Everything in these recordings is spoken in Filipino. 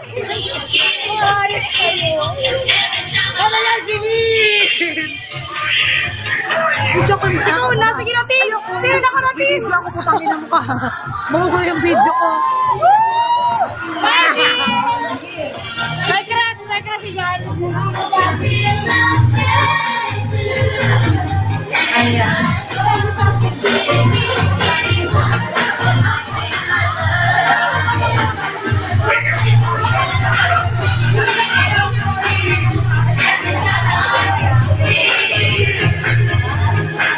Ayos kayo. Ano yan, Jeanine? Video ko na. Ikaw na, sige natin. Sige na ko natin. Video ako, putangin na mukha. Mahuhuli yung video ko. May crush yan. Ayan.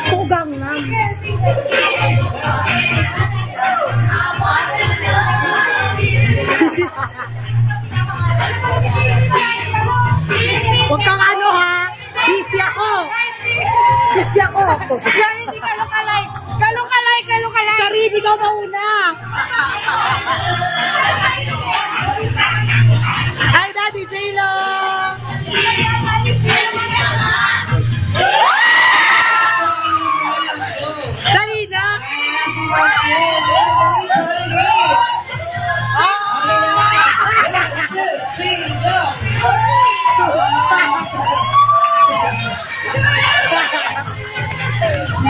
Sugang na. Huwag kang ano ha. Busy ako. Busy ako. Yan, hindi kalukalay. Kalukalay. Charin, ikaw mauna. Hi, Daddy J-Lo. Dali na.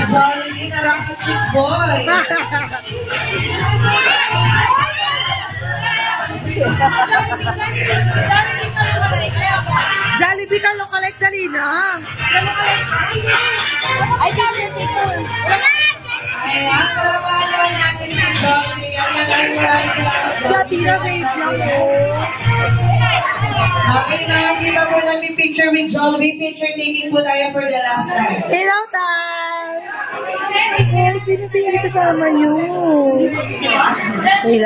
Jollibee na lang ang chick boy. Jollibee ka lookalike, dali na. Ay, picture. Ayan, karapalawan natin si Jollibee. Maraming salamat. Si Atina, babe lang oh. Okay na, hindi pa po nag-picture with Jollibee. Picture taking po tayo for the last time. Hello, Tay. Eh, sino ba yung kasama nyo? Kailangan.